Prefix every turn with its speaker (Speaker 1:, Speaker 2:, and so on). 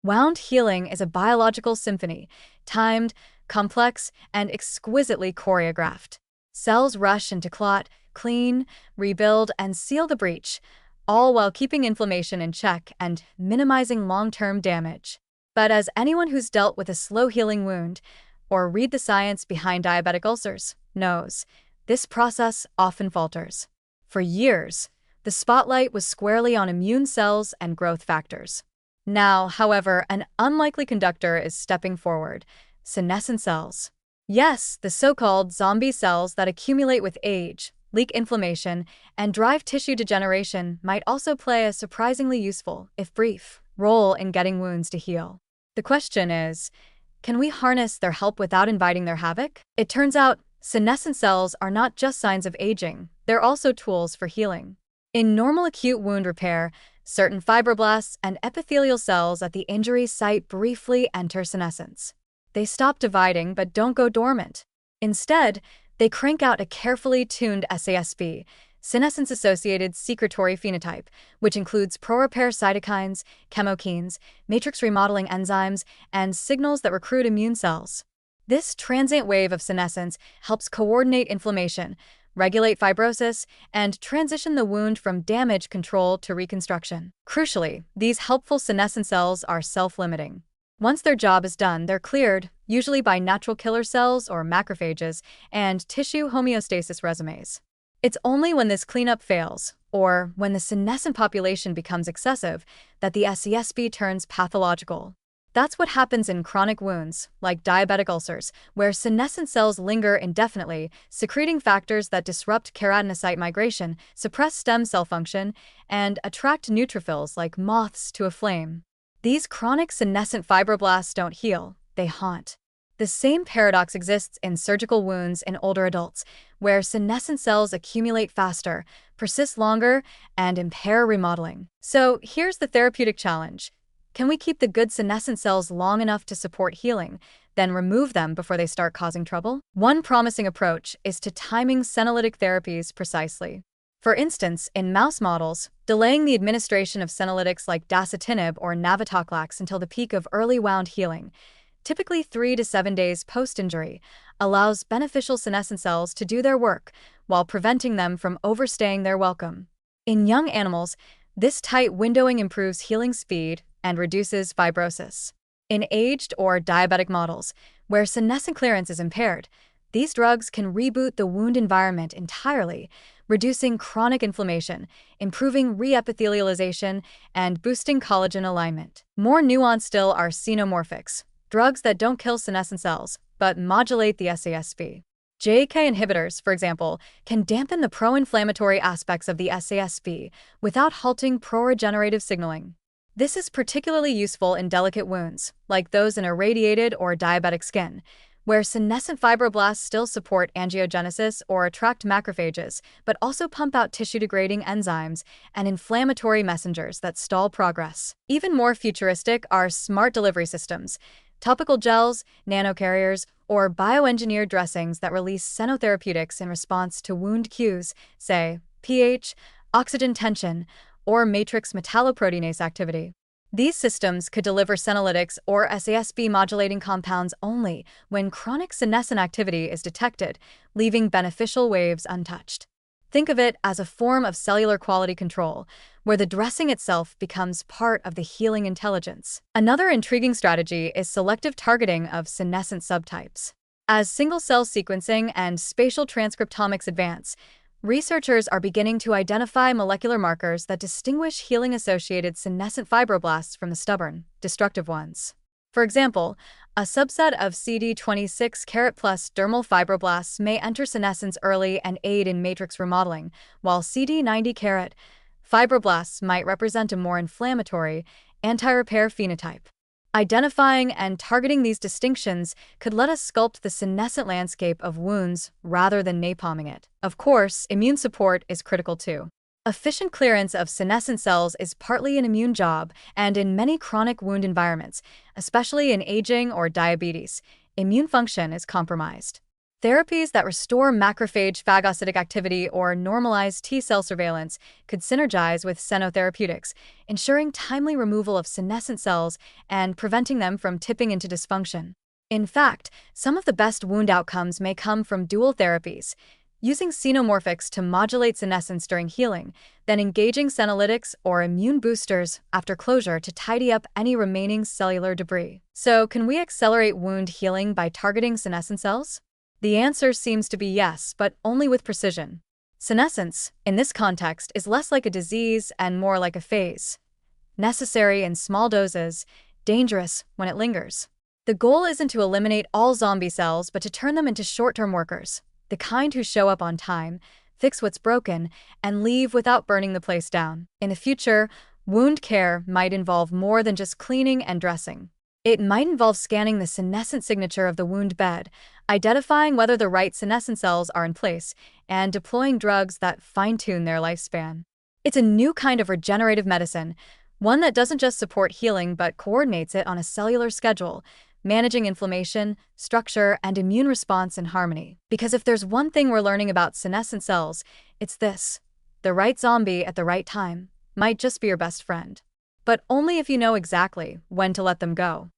Speaker 1: Wound healing is a biological symphony, timed, complex, and exquisitely choreographed. Cells rush into clot, clean, rebuild, and seal the breach, all while keeping inflammation in check and minimizing long-term damage. But as anyone who's dealt with a slow-healing wound, or read the science behind diabetic ulcers, knows, this process often falters. For years, the spotlight was squarely on immune cells and growth factors. Now, however, an unlikely conductor is stepping forward: senescent cells. Yes, the so-called zombie cells that accumulate with age, leak inflammation, and drive tissue degeneration might also play a surprisingly useful, if brief, role in getting wounds to heal. The question is, can we harness their help without inviting their havoc? It turns out, senescent cells are not just signs of aging, they're also tools for healing. In normal acute wound repair, certain fibroblasts and epithelial cells at the injury site briefly enter senescence. They stop dividing but don't go dormant. Instead, they crank out a carefully tuned SASP, senescence-associated secretory phenotype, which includes pro-repair cytokines, chemokines, matrix remodeling enzymes, and signals that recruit immune cells. This transient wave of senescence helps coordinate inflammation, regulate fibrosis, and transition the wound from damage control to reconstruction. Crucially, these helpful senescent cells are self-limiting. Once their job is done, they're cleared, usually by natural killer cells or macrophages, and tissue homeostasis resumes. It's only when this cleanup fails, or when the senescent population becomes excessive, that the SESP turns pathological. That's what happens in chronic wounds, like diabetic ulcers, where senescent cells linger indefinitely, secreting factors that disrupt keratinocyte migration, suppress stem cell function, and attract neutrophils like moths to a flame. These chronic senescent fibroblasts don't heal, they haunt. The same paradox exists in surgical wounds in older adults, where senescent cells accumulate faster, persist longer, and impair remodeling. So here's the therapeutic challenge. Can we keep the good senescent cells long enough to support healing, then remove them before they start causing trouble? One promising approach is to timing senolytic therapies precisely. For instance, in mouse models, delaying the administration of senolytics like dasatinib or navitoclax until the peak of early wound healing, typically 3 to 7 days post-injury, allows beneficial senescent cells to do their work while preventing them from overstaying their welcome. In young animals, this tight windowing improves healing speed and reduces fibrosis. In aged or diabetic models, where senescent clearance is impaired, these drugs can reboot the wound environment entirely, reducing chronic inflammation, improving reepithelialization, and boosting collagen alignment. More nuanced still are xenomorphics, drugs that don't kill senescent cells, but modulate the SASP. JAK inhibitors, for example, can dampen the pro-inflammatory aspects of the SASP without halting pro-regenerative signaling. This is particularly useful in delicate wounds, like those in irradiated or diabetic skin, where senescent fibroblasts still support angiogenesis or attract macrophages, but also pump out tissue-degrading enzymes and inflammatory messengers that stall progress. Even more futuristic are smart delivery systems, topical gels, nanocarriers, or bioengineered dressings that release xenotherapeutics in response to wound cues, say pH, oxygen tension, or matrix metalloproteinase activity. These systems could deliver senolytics or SASP-modulating compounds only when chronic senescent activity is detected, leaving beneficial waves untouched. Think of it as a form of cellular quality control, where the dressing itself becomes part of the healing intelligence. Another intriguing strategy is selective targeting of senescent subtypes. As single-cell sequencing and spatial transcriptomics advance, researchers are beginning to identify molecular markers that distinguish healing-associated senescent fibroblasts from the stubborn, destructive ones. For example, a subset of CD26 plus dermal fibroblasts may enter senescence early and aid in matrix remodeling, while CD90 fibroblasts might represent a more inflammatory, anti-repair phenotype. Identifying and targeting these distinctions could let us sculpt the senescent landscape of wounds rather than napalming it. Of course, immune support is critical too. Efficient clearance of senescent cells is partly an immune job, and in many chronic wound environments, especially in aging or diabetes, immune function is compromised. Therapies that restore macrophage phagocytic activity or normalize T-cell surveillance could synergize with xenotherapeutics, ensuring timely removal of senescent cells and preventing them from tipping into dysfunction. In fact, some of the best wound outcomes may come from dual therapies, using xenomorphics to modulate senescence during healing, then engaging senolytics or immune boosters after closure to tidy up any remaining cellular debris. So, can we accelerate wound healing by targeting senescent cells? The answer seems to be yes, but only with precision. Senescence, in this context, is less like a disease and more like a phase. Necessary in small doses, dangerous when it lingers. The goal isn't to eliminate all zombie cells, but to turn them into short-term workers, the kind who show up on time, fix what's broken, and leave without burning the place down. In the future, wound care might involve more than just cleaning and dressing. It might involve scanning the senescent signature of the wound bed, identifying whether the right senescent cells are in place, and deploying drugs that fine-tune their lifespan. It's a new kind of regenerative medicine, one that doesn't just support healing but coordinates it on a cellular schedule, managing inflammation, structure, and immune response in harmony. Because if there's one thing we're learning about senescent cells, it's this: the right zombie at the right time might just be your best friend. But only if you know exactly when to let them go.